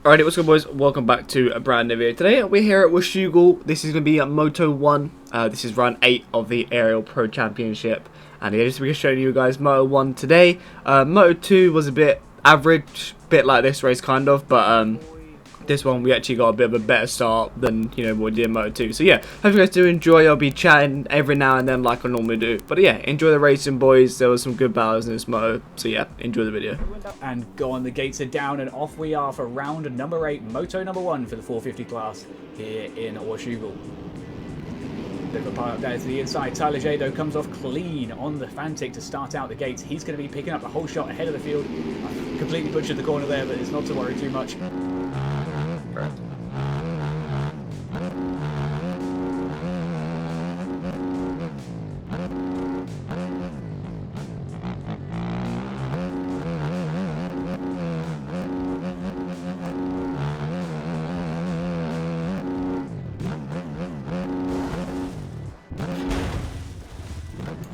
Alright, what's good, boys? Welcome back to a brand new video. Today we're here at Washougal. This is going to be a Moto One. This is round 8 of the Aerial Pro Championship. And yeah, just we're showing you guys Moto One today. Moto 2 was a bit average, bit like this race kind of, but this one we actually got a bit of a better start than what we did in Moto 2. So yeah, hope you guys do enjoy. I'll be chatting every now and then like I normally do. But yeah, enjoy the racing, boys. There was some good battles in this Moto. So yeah, enjoy the video. And go on, the gates are down and off we are for round number 8, Moto number 1 for the 450 class here in Washougal. Bit of a pile up there to the inside. Tyler J though comes off clean on the Fantic to start out the gates. He's going to be picking up the whole shot ahead of the field. I completely butchered the corner there, but it's not to worry too much.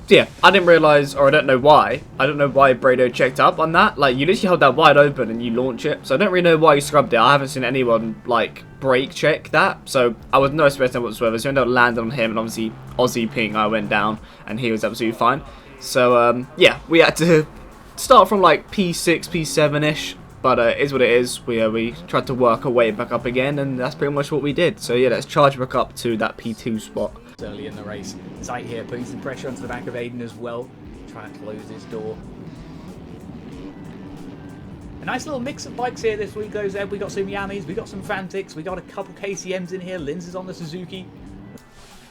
Yeah, I didn't realise, or I don't know why Brado checked up on that. Like, you literally hold that wide open and you launch it. So I don't really know why you scrubbed it. I haven't seen anyone, like, brake check that. So I was no stress whatsoever. So I ended up landing on him, and obviously Aussie ping, I went down, and he was absolutely fine. So, yeah, we had to start from, like, P6, P7-ish. But it is what it is. We tried to work our way back up again, and that's pretty much what we did. So yeah, let's charge back up to that P2 spot. Early in the race, Zeit here putting some pressure onto the back of Aiden as well, trying to close his door. A nice little mix of bikes here this week, though, Zeb. We got some Yamis, we got some Fantics, we got a couple KCMs in here. Linz is on the Suzuki.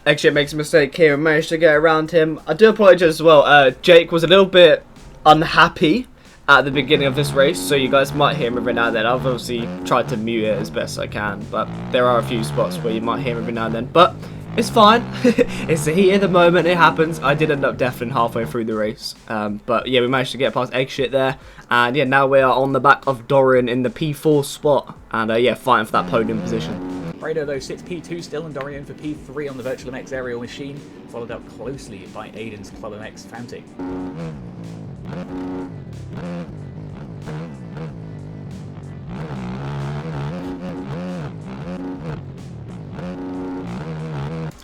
Actually, makes a mistake here and managed to get around him. I do apologise as well. Jake was a little bit unhappy at the beginning of this race, so you guys might hear him every now and then. I've obviously tried to mute it as best I can, but there are a few spots where you might hear him every now and then. But it's fine. It's the heat of the moment. It happens. I did end up deafening halfway through the race. But yeah, we managed to get past egg shit there. And yeah, now we are on the back of Dorian in the P4 spot. And yeah, fighting for that podium position. Brado though sits P2 still, and Dorian for P3 on the Virtual MX aerial machine, followed up closely by Aiden's Club MX Fantic.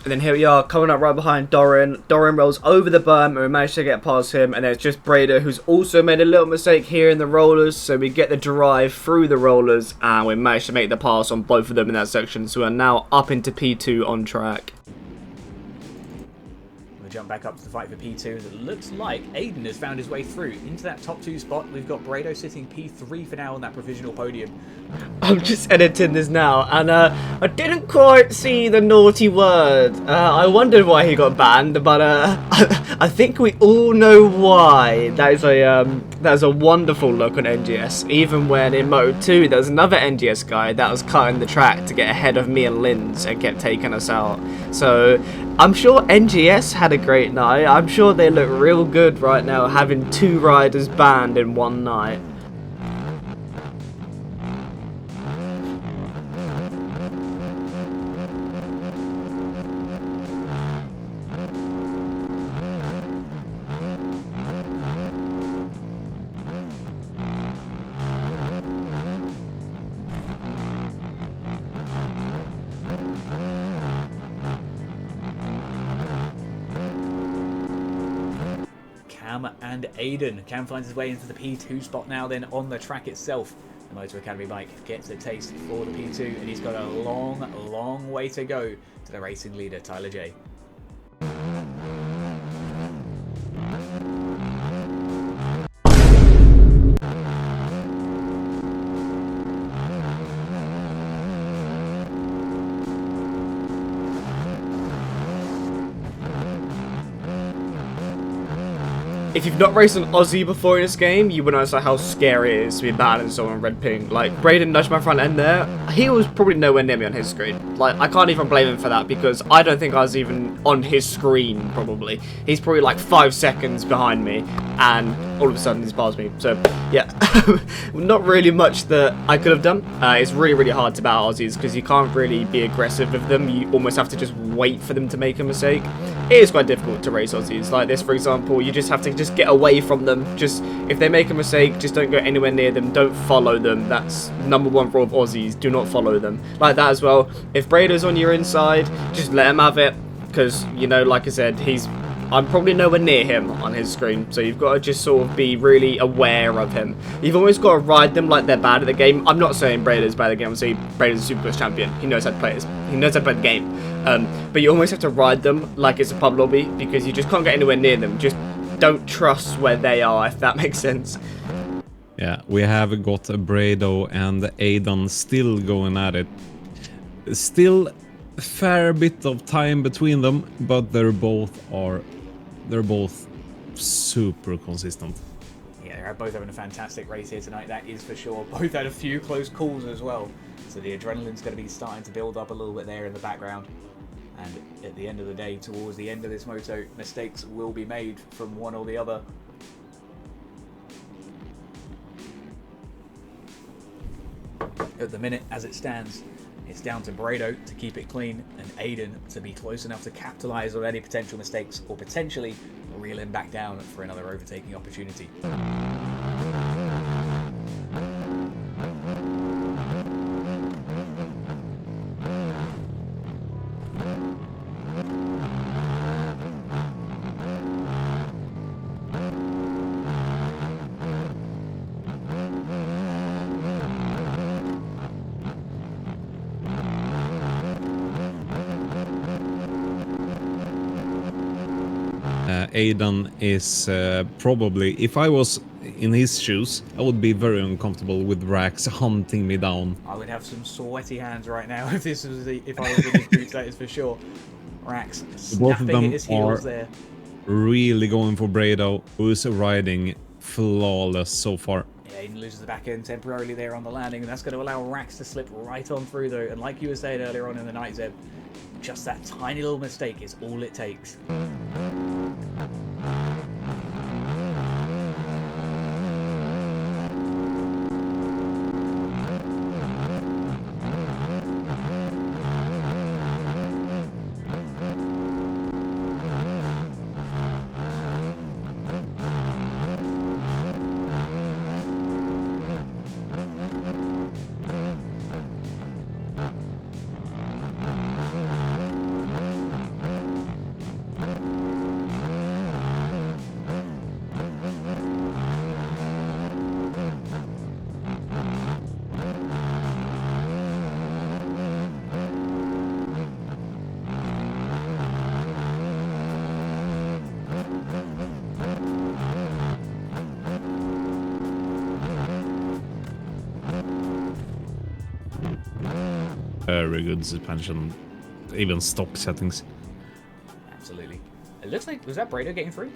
And then here we are, coming up right behind Dorian. Dorian rolls over the berm, and we managed to get past him. And then it's just Brado, who's also made a little mistake here in the rollers. So we get the drive through the rollers, and we managed to make the pass on both of them in that section. So we're now up into P2 on track. Jump back up to the fight for P2 as it looks like Aiden has found his way through into that top 2 spot. We've got Brado sitting P3 for now on that provisional podium. I'm just editing this now, and I didn't quite see the naughty word. I wondered why he got banned, but I think we all know why. That is a wonderful look on NGS. Even when in Moto 2 there was another NGS guy that was cutting the track to get ahead of me and Linz and kept taking us out. So I'm sure NGS had a great night. I'm sure they look real good right now, having 2 riders banned in one night. Cam and Aiden. Cam finds his way into the P2 spot now then on the track itself. The Motor Academy bike gets a taste for the P2, and he's got a long way to go to the racing leader, Tyler J. If you've not raced an Aussie before in this game, you wouldn't understand how scary it is to be battling someone red ping. Like, Braden nudged my front end there. He was probably nowhere near me on his screen. Like, I can't even blame him for that, because I don't think I was even on his screen, probably. He's probably like 5 seconds behind me, and all of a sudden he's past me. So, yeah. Not really much that I could have done. It's really hard to battle Aussies, because you can't really be aggressive with them. You almost have to just wait for them to make a mistake. it is quite difficult to race Aussies. Like this, for example, you just have to just get away from them. Just, if they make a mistake, just don't go anywhere near them. Don't follow them. That's #1 rule of Aussies. Do not follow them. Like that as well. If Brado's on your inside, just let him have it. Because, you know, like I said, I'm probably nowhere near him on his screen, so you've got to just sort of be really aware of him. You've always got to ride them like they're bad at the game. I'm not saying Brader's bad at the game. I'm saying Brader's a Super Class champion. He knows how to play this. He knows how to play the game. But you almost have to ride them like it's a pub lobby, because you just can't get anywhere near them. Just don't trust where they are, if that makes sense. Yeah, we have got Brado and Aidan still going at it. Still a fair bit of time between them, but they're both super consistent. Yeah, they're both having a fantastic race here tonight, that is for sure. Both had a few close calls as well, so the adrenaline's going to be starting to build up a little bit there in the background. And at the end of the day, towards the end of this moto, mistakes will be made from one or the other. At the minute, as it stands, it's down to Brado to keep it clean and Aidan to be close enough to capitalise on any potential mistakes or potentially reel him back down for another overtaking opportunity. Aidan is probably, if I was in his shoes, I would be very uncomfortable with Rax hunting me down. I would have some sweaty hands right now if if I was in his boots, that is for sure. Rax snapping at his heels there. Really going for Brado, who's riding flawless so far. Yeah, Aidan loses the back end temporarily there on the landing, and that's going to allow Rax to slip right on through though. And like you were saying earlier on in the night, Zeb, just that tiny little mistake is all it takes. Very good suspension, even stock settings. Absolutely. It looks like, was that Brado getting through?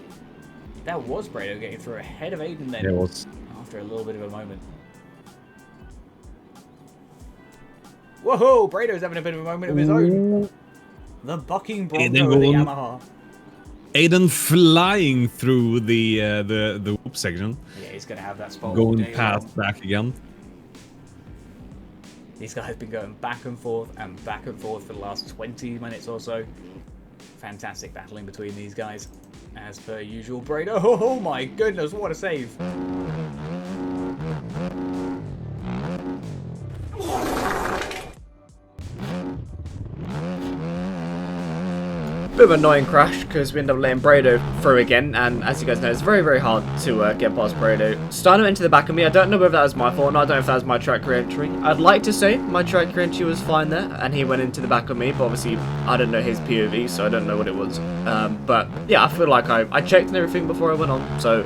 That was Brado getting through ahead of Aidan then. It was. After a little bit of a moment. Whoa, Brado's having a bit of a moment of his own. The bucking Bronco of the Yamaha. Aidan flying through the whoop section. Yeah, he's going to have that spot. Going past back again. These guys have been going back and forth for the last 20 minutes or so. Fantastic battling between these guys. As per usual, Brado. Oh my goodness, what a save. Bit of an annoying crash because we end up letting Brado through again, and as you guys know, it's very, very hard to get past Brado. Starting into the back of me, I don't know whether that was my fault or not. I don't know if that was my track re-entry. I'd like to say my track re-entry was fine there, and he went into the back of me, but obviously I don't know his POV, so I don't know what it was. But yeah, I feel like I checked and everything before I went on, so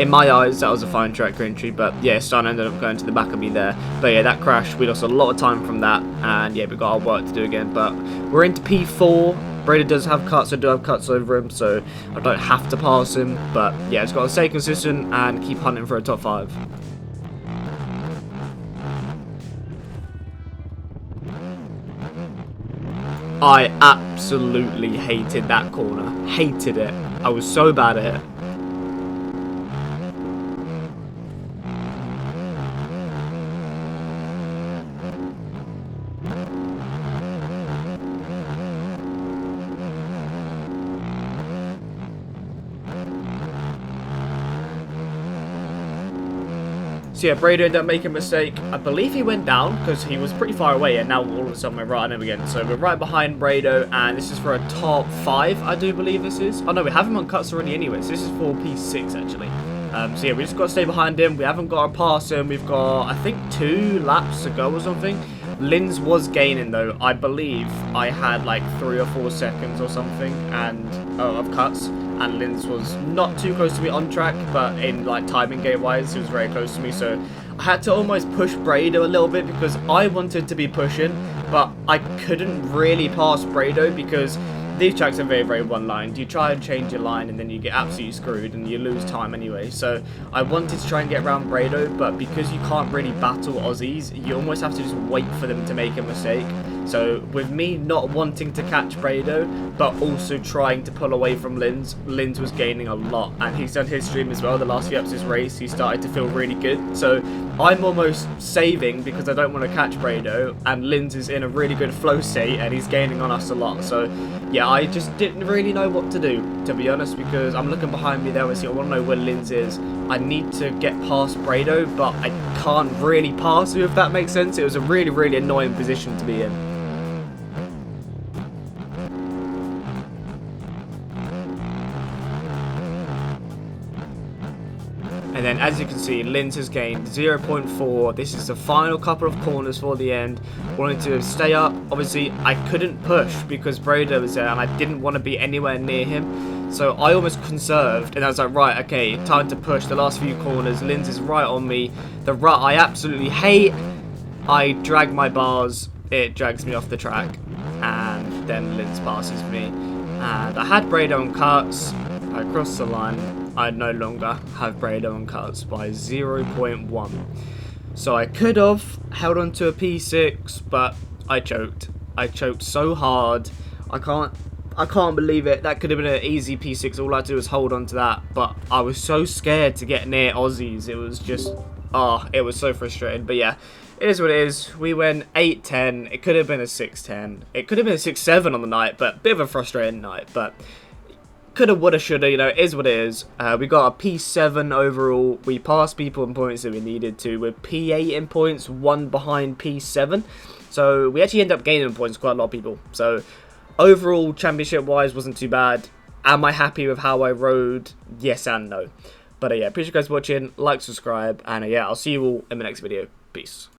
in my eyes that was a fine track re-entry. But yeah, Stan ended up going to the back of me there. But yeah, that crash, we lost a lot of time from that, and yeah, we got our work to do again. But we're into P4. Brado does have cuts, I do have cuts over him, so I don't have to pass him. But yeah, just got to stay consistent and keep hunting for a top 5. I absolutely hated that corner. Hated it. I was so bad at it. So yeah, Brado ended up making a mistake. I believe he went down because he was pretty far away, and now all of a sudden we're right on him again. So we're right behind Brado, and this is for a top 5, I do believe this is. Oh no, we have him on cuts already anyway, so this is for P6 actually. So yeah, we just got to stay behind him. We haven't got to pass him. We've got, I think, 2 laps to go or something. Linz was gaining though. I believe I had like 3 or 4 seconds or something and of cuts. And Linz was not too close to me on track, but in like timing gate wise, he was very close to me. So I had to almost push Brado a little bit because I wanted to be pushing, but I couldn't really pass Brado because these tracks are very, very one-lined. You try and change your line and then you get absolutely screwed and you lose time anyway. So I wanted to try and get around Brado, but because you can't really battle Aussies, you almost have to just wait for them to make a mistake. So with me not wanting to catch Brado, but also trying to pull away from Linz, Linz was gaining a lot. And he's done his stream as well. The last few episodes of this race, he started to feel really good. So I'm almost saving because I don't want to catch Brado. And Linz is in a really good flow state and he's gaining on us a lot. So yeah, I just didn't really know what to do, to be honest, because I'm looking behind me there. I want to know where Linz is. I need to get past Brado, but I can't really pass him, if that makes sense. It was a really, really annoying position to be in. And then, as you can see, Linz has gained 0.4. This is the final couple of corners for the end. Wanting to stay up. Obviously, I couldn't push because Brado was there and I didn't want to be anywhere near him. So I almost conserved and I was like, right, okay, time to push. The last few corners, Linz is right on me. The rut I absolutely hate. I drag my bars. It drags me off the track. And then Linz passes me. And I had Brado on cuts. I crossed the line. I no longer have Brado on cuts by 0.1. So I could have held on to a P6, but I choked. I choked so hard. I can't believe it. That could have been an easy P6. All I had to do was hold on to that. But I was so scared to get near Aussies. It was just, it was so frustrating. But yeah, it is what it is. We went 8-10. It could have been a 6-10. It could have been a 6-7 on the night, but a bit of a frustrating night. But coulda, woulda, shoulda, you know, it is what it is. We got a P7 overall. We passed people in points that we needed to. We're P8 in points, 1 behind P7. So we actually ended up gaining in points quite a lot of people. So overall, championship-wise, wasn't too bad. Am I happy with how I rode? Yes and no. But yeah, appreciate you guys watching. Like, subscribe, and yeah, I'll see you all in the next video. Peace.